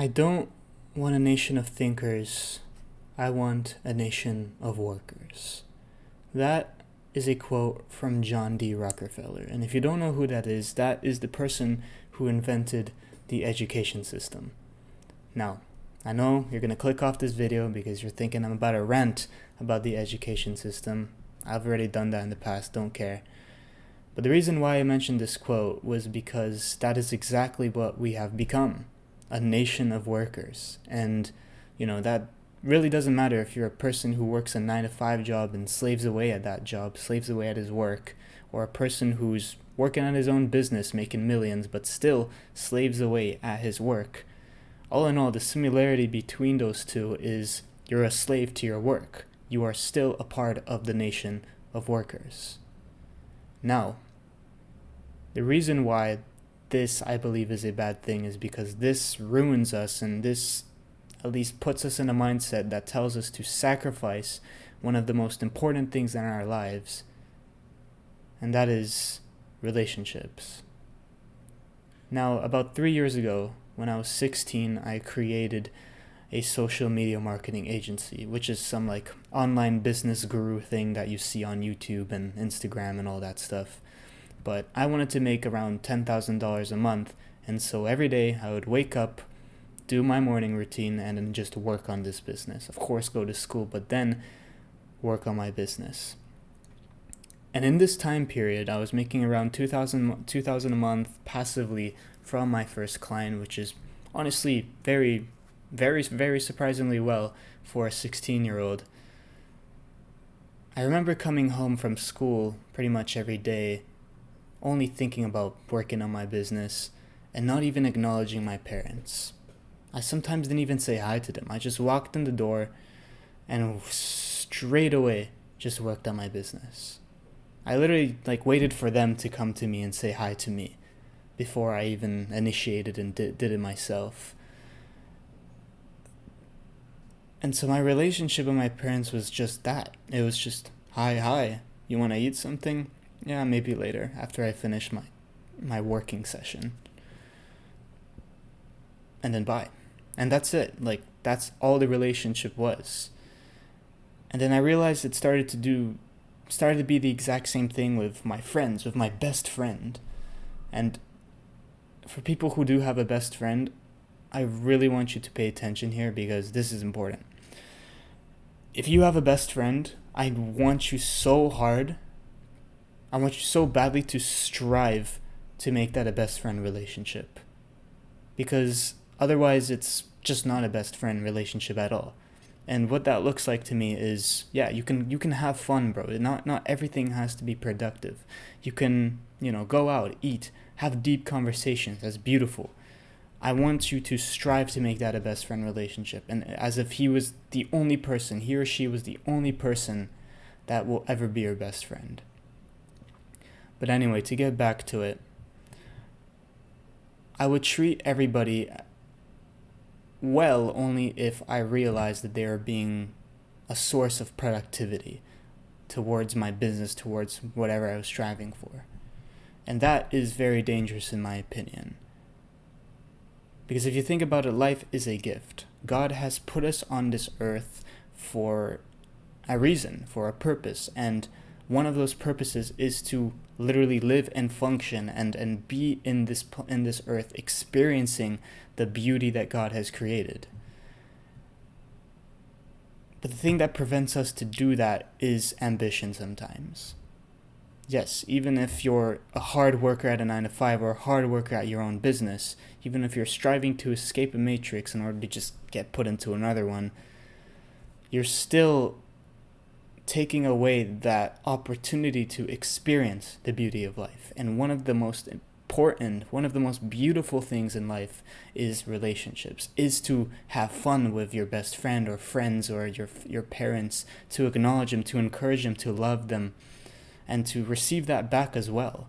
I don't want a nation of thinkers. I want a nation of workers. That is a quote from John D. Rockefeller. And if you don't know who that is the person who invented the education system. Now, I know you're going to click off this video because you're thinking I'm about to rant about the education system. I've already done that in the past, don't care. But the reason why I mentioned this quote was because that is exactly what we have become. A nation of workers. And, that really doesn't matter if you're a person who works a 9-to-5 job and slaves away at that job, slaves away at his work, or a person who's working at his own business making millions but still slaves away at his work. All in all, the similarity between those two is you're a slave to your work. You are still a part of the nation of workers. Now, the reason why this, I believe, is a bad thing is because this ruins us, and this at least puts us in a mindset that tells us to sacrifice one of the most important things in our lives, and that is relationships. Now, about 3 years ago, when I was 16, I created a social media marketing agency, which is some online business guru thing that you see on YouTube and Instagram and all that stuff. But I wanted to make around $10,000 a month, and so every day I would wake up, do my morning routine, and then just work on this business. Of course, go to school, but then work on my business. And in this time period, I was making around $2,000 a month passively from my first client, which is honestly very, very, very surprisingly well for a 16-year-old. I remember coming home from school pretty much every day, only thinking about working on my business and not even acknowledging my parents. I sometimes didn't even say hi to them. I just walked in the door and straight away just worked on my business. I literally waited for them to come to me and say hi to me before I even initiated and did it myself. And so my relationship with my parents was just that. It was just, hi, you want to eat something? Yeah, maybe later, after I finish my working session. And then bye. And that's it. That's all the relationship was. And then I realized it started to be the exact same thing with my friends, with my best friend. And for people who do have a best friend, I really want you to pay attention here because this is important. If you have a best friend, I want you so badly to strive to make that a best friend relationship. Because otherwise it's just not a best friend relationship at all. And what that looks like to me is, you can have fun, bro. Not everything has to be productive. You can, go out, eat, have deep conversations. That's beautiful. I want you to strive to make that a best friend relationship. And as if he or she was the only person that will ever be your best friend. But anyway, to get back to it, I would treat everybody well only if I realized that they are being a source of productivity towards my business, towards whatever I was striving for. And that is very dangerous in my opinion. Because if you think about it, life is a gift. God has put us on this earth for a reason, for a purpose, and one of those purposes is to literally live and function and be in this earth, experiencing the beauty that God has created. But the thing that prevents us to do that is ambition sometimes. Yes, even if you're a hard worker at a 9-to-5 or a hard worker at your own business, even if you're striving to escape a matrix in order to just get put into another one, you're still taking away that opportunity to experience the beauty of life. And one of the most beautiful things in life is relationships, is to have fun with your best friend or friends or your parents, to acknowledge them, to encourage them, to love them, and to receive that back as well.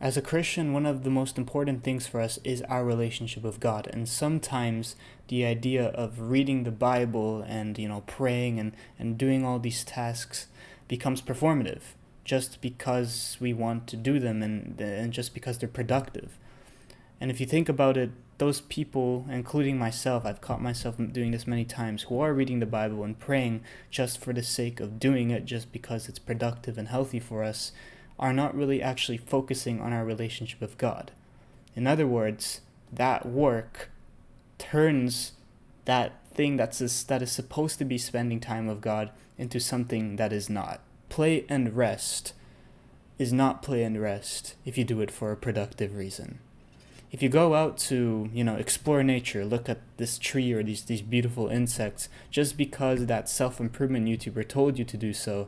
As a Christian, one of the most important things for us is our relationship with God. And sometimes the idea of reading the Bible and, praying and doing all these tasks becomes performative just because we want to do them and just because they're productive. And if you think about it, those people, including myself, I've caught myself doing this many times, who are reading the Bible and praying just for the sake of doing it, just because it's productive and healthy for us, are not really actually focusing on our relationship with God. In other words, that work turns that thing that is supposed to be spending time with God into something that is not. Play and rest is not play and rest if you do it for a productive reason. If you go out to, explore nature, look at this tree or these beautiful insects, just because that self-improvement YouTuber told you to do so,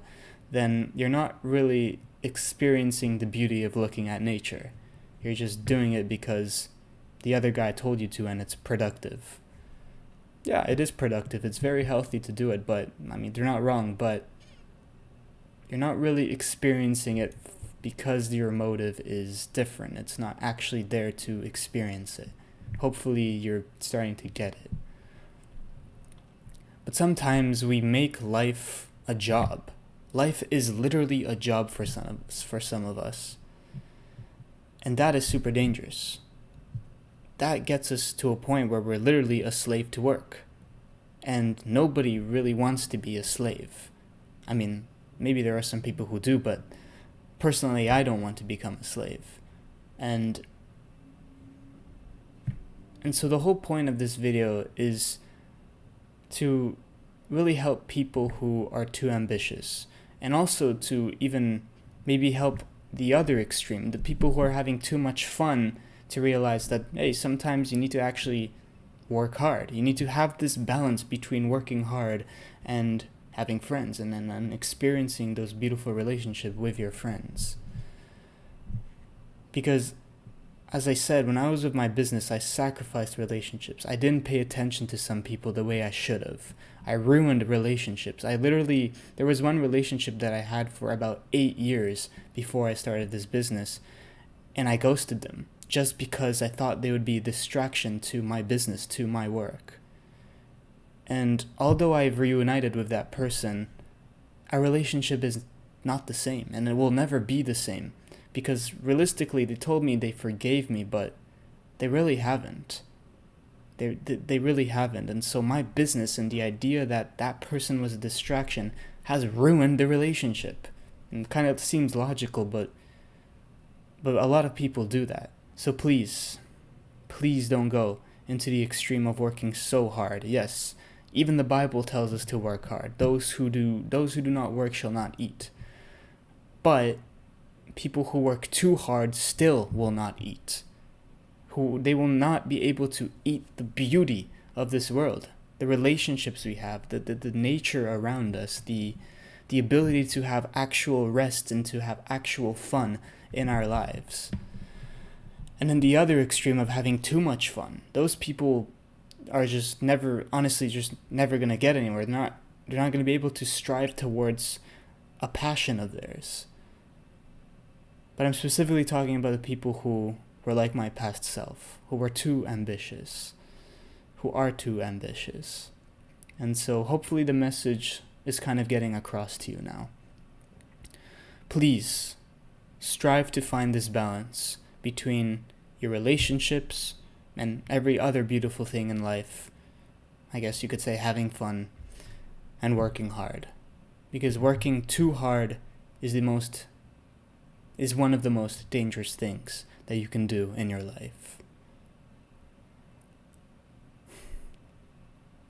then you're not really experiencing the beauty of looking at nature. You're just doing it because the other guy told you to and it's productive. Yeah, it is productive. It's very healthy to do it, but, they're not wrong, but you're not really experiencing it because your motive is different. It's not actually there to experience it. Hopefully you're starting to get it. But sometimes we make life a job. Life is literally a job for some of us. And that is super dangerous. That gets us to a point where we're literally a slave to work. And nobody really wants to be a slave. Maybe there are some people who do, but personally, I don't want to become a slave. And so the whole point of this video is to really help people who are too ambitious, and also to even maybe help the other extreme, the people who are having too much fun, to realize that, hey, sometimes you need to actually work hard. You need to have this balance between working hard and having friends, and then experiencing those beautiful relationships with your friends. Because, as I said, when I was with my business, I sacrificed relationships. I didn't pay attention to some people the way I should have. I ruined relationships. There was one relationship that I had for about 8 years before I started this business, and I ghosted them just because I thought they would be a distraction to my business, to my work. And although I've reunited with that person, our relationship is not the same, and it will never be the same, because realistically they told me they forgave me, but they really haven't. They really haven't. And so my business and the idea that that person was a distraction has ruined the relationship. And it kind of seems logical, but a lot of people do that. So please don't go into the extreme of working so hard. Yes, even the Bible tells us to work hard. Those who do not work shall not eat. But people who work too hard still will not eat. They will not be able to eat the beauty of this world, the relationships we have, the nature around us, the ability to have actual rest and to have actual fun in our lives. And then the other extreme of having too much fun. Those people are just never going to get anywhere. They're not going to be able to strive towards a passion of theirs. But I'm specifically talking about the people who were like my past self, who were too ambitious, who are too ambitious. And so hopefully the message is kind of getting across to you now. Please strive to find this balance between your relationships and every other beautiful thing in life. I guess you could say having fun and working hard. Because working too hard is one of the most dangerous things that you can do in your life.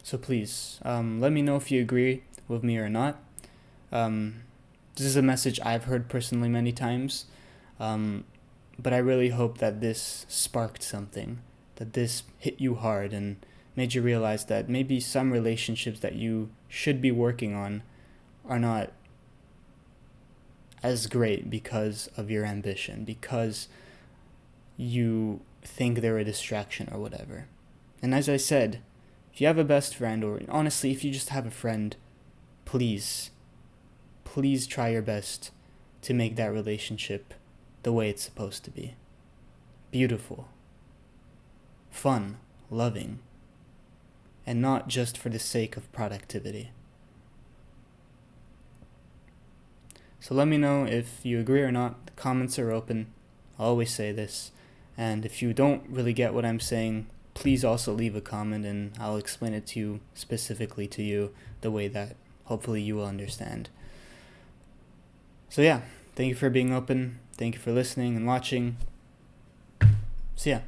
So please, let me know if you agree with me or not. This is a message I've heard personally many times, but I really hope that this sparked something, that this hit you hard and made you realize that maybe some relationships that you should be working on are not as great because of your ambition, because you think they're a distraction or whatever. And as I said, if you have a best friend, or honestly, if you just have a friend, please try your best to make that relationship the way it's supposed to be. Beautiful, fun, loving, and not just for the sake of productivity. So let me know if you agree or not. The comments are open. I always say this. And if you don't really get what I'm saying, please also leave a comment and I'll explain it to you, specifically to you, the way that hopefully you will understand. So yeah, thank you for being open. Thank you for listening and watching. See ya.